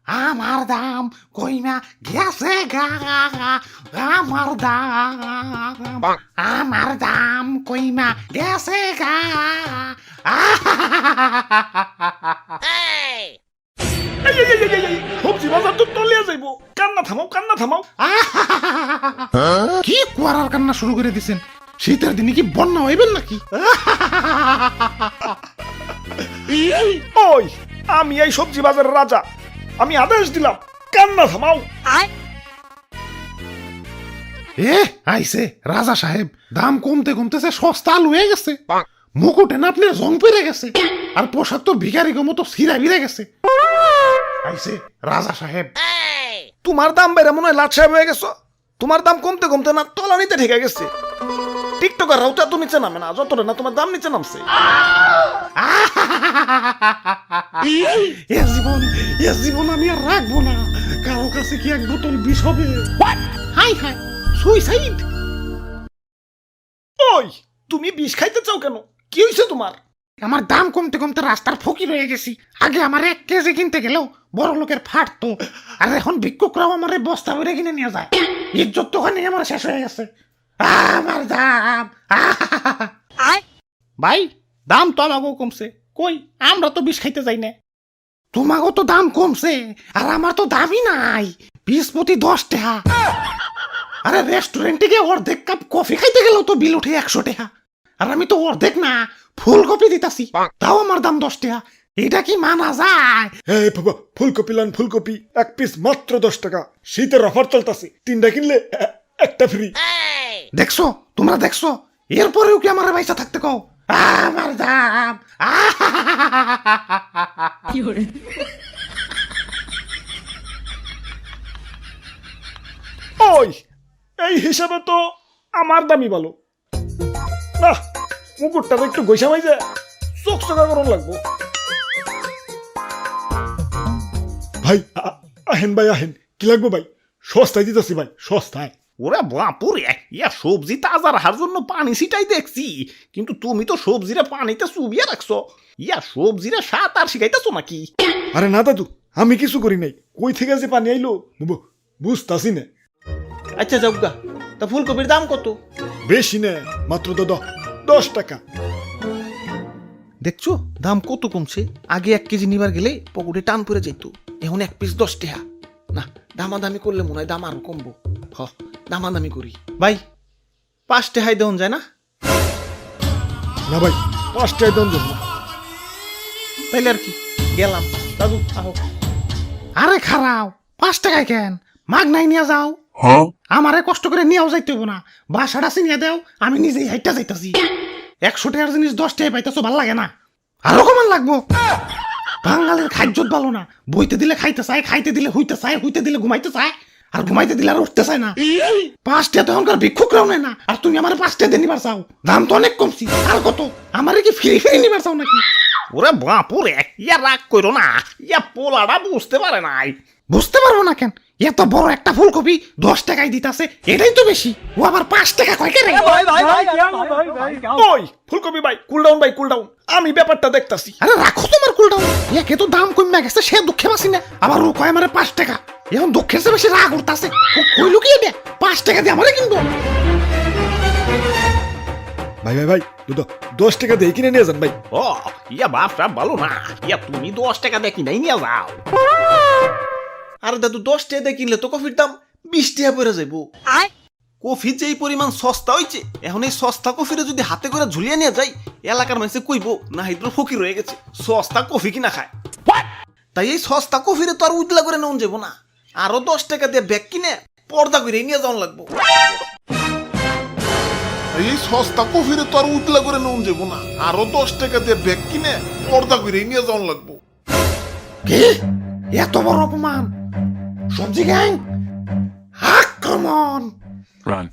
আমার দাম কইমা গেছে গা, আমার দাম কইমা গেছে গা। সবজি বাজার তো তলিয়া যাইবো, কান্না থামাও। কি কুয়ারার কান্না শুরু করে দিছেন? শীতের দিনে কি বন্যা হইবেন নাকি? ওই আমি এই সবজি বাজারের রাজা, আমি আদেশ দিলাম কান্না থামাও। আইছে রাজা সাহেব, দাম কমতে কমতেছে সস্তা আলু হয়ে গেছে। মুকুটে না আপনার জং পেরে গেছে, আর পোশাক তো ভিখারি মতো ছিঁড়া ভিড়ে গেছে। আইছে রাজা সাহেব। তোমার দাম বেড়ে মনে হয় লাট সাহেব হয়ে গেছো। তোমার দাম কমতে কমতে না তলানিতে ঠেকে গেছে। টিকটকাররাও তো এত নিচে নামে না, যতটা না তোমার দাম নিচে নামছে। এ জীবন আমি আর রাখবো না। কারো কাছে কি এক বোতল বিষ হবে? High high, suicide. ওই তুমি বিষ খাইতে চাও কেন? কি হয়েছে তোমার? আমার দাম কমতে কমতে রাস্তার ফকির হয়ে গেছি। আগে আমার 1 কেজি কিনতে গেলেও বড় লোকের ফাটতো, আর এখন ভিক্ষুকরাও আমার বস্তা ভরে কিনে নিয়ে যায়। ইজ্জত তো ওখানে আমার শেষ হয়ে গেছে। আমার দাম। ভাই, দাম তো আমাকেও কমছে। কই, আমরা তো বিষ খাইতে যাই না। তোমাকেও তো দাম কমছে, আর আমার তো দামই নাই। 20 প্রতি 10 টাকা। আরে রেস্টুরেন্টে গিয়ে অর্ধেক কাপ কফি খাইতে গেলেও তো বিল উঠে 100 টাকা, আর আমি তো অর্ধেক না ফুলকপি দিতাছি, তাও আমার দাম 10 টাকা। এটা কি মানা যায়? এই বাবা, ফুলকপি লান, ফুলকপি 1 পিস মাত্র 10 টাকা। শীতের অফার চলতেছে, 3টা কিনলে একটা ফ্রি। দেখছো, তোমরা দেখছো? এরপরেও কি আমার পয়সা থাকতে কও? আমার দাম। ওই এই হিসাবে তো আমার দামই ভালো না। মুকুটটা তো একটু গৈসা মাইজে চকচকা করুন লাগবো। ভাই আহেন ভাই আহেন, কি লাগবো ভাই? সস্তায় দিতেছি ভাই, সস্তায়। ওরে বাপুরে, ইয়া সবজি তাজা রাখার জন্য পানি ছিটাই দেখছি, কিন্তু তুমি তো সবজিরে পানিতে চুবিয়ে রাখছো। ইয়া সবজিরে সাত আর শিখাইতেছো নাকি? আরে না দাদু, আমি কিছু করি নাই। কই থেকে যে পানি আইলো বুঝতাছি না। আচ্ছা যাবগা, তা ফুলকপির দাম কত? বেশি না, মাত্র 10 টাকা। দেখছো দাম কত কমছে। আগে 1 কেজি নিবার গেলে পকেটে টান পড়ে যেত, এখন 1 পিস 10 টাকা। না, দামাদামি করলে মনে হয় দাম আরো কমবো। দামাদামি করি ভাই, 5 টাকায় দেওয়া যায় না? না ভাই, 5 টাকায় দাম দেব না। তাইলে আর কি, গেলাম। দাদু আহো। আরে খারাও, 5 টাকায় কেন? মাগ নাই নিয়ে যাও। আমারে কষ্ট করে নিয়েও যাইতে হবো না, বাসাটা চিনিয়ে দেও, আমি নিজেই হাইটা যাইতাছি। 100 টাকার জিনিস 10 টাকায় পাইতেছো, ভাল লাগে না? আরো কমান লাগবো। বাঙালির খাদ্যত ভালো না, বইতে দিলে খাইতে চায়, খাইতে দিলে হইতে চায়, হইতে দিলে ঘুমাইতে চায়, আর ঘুমাইতে দিলে আর উঠতে চায় না। 5 টাকা তো এখনকার ভিক্ষুকরাও নেয় না, আর তুমি আমার 5 টাকা দিয়ে নিবার চাও? দাম তো অনেক কমছি। আর কত? আমারে কি ফ্রি ফ্রি নিবার চাও নাকি? ওরে বাপুরে, ইয়া রাগ করো না, ইয়া পোলাটা বুঝতে পারে নাই। বুঝতে পারবো না কেন? এত বড় একটা ফুলকপি 10 টাকায় দিতাছে, এটাই তো বেশি। ও আবার 5 টাকা কয় কেন? ওই ফুলকপি ভাই, কুল ডাউন ভাই, কুল ডাউন। আমি ব্যাপারটা দেখতাছি। আরে রাখো তোমার কুলটাও। একে তো দাম কমে গেছে, সে দুঃখে বাসি না, আবার ও কয় আমারে 5 টাকা। এখন দুঃখের চেয়ে বেশি রাগ উঠতাছে। কইলো কি এটা? 5 টাকা দিয়ে আমারে কিনবো? ভাই ভাই ভাই, 10 টাকা দিয়ে কিনে নিয়ে যান ভাই। ও ইয়া বাপটা ভালো না, ইয়া তুমি 10 টাকা দিয়ে কিনাই নিয়ে যাও। আর দাদু 10 টাকা দিয়ে কিনলে তো কফির দাম 20 টাকা পড়ে যাইবো। কফি যেই পরিমাণ সস্তা হইছে, এখন এই সস্তা কফিরে যদি হাতে করে ঝুলিয়ে নিয়ে যাই, এলাকার মানুষে কইবো না হাইদ্র ফকির হয়ে গেছে, সস্তা কফি কিনা খায়। তাই এই সস্তা কফিরে তো আর উজলা করে নেওয়া যাবো না, আরো 10 টাকা দিয়ে ব্যাগ কিনে পর্দা করে নিয়ে যাওয়া লাগবো। এই সস্তা কফিরে তো আর উতলা করে নুন যাবো না, আরো 10 টাকা দিয়ে ব্যাগ কিনে পর্দা করে নিয়ে যাওয়ান লাগবো। কি? এত বড় অপমান! সবজি গ্যাং, আক্রমণ! Run.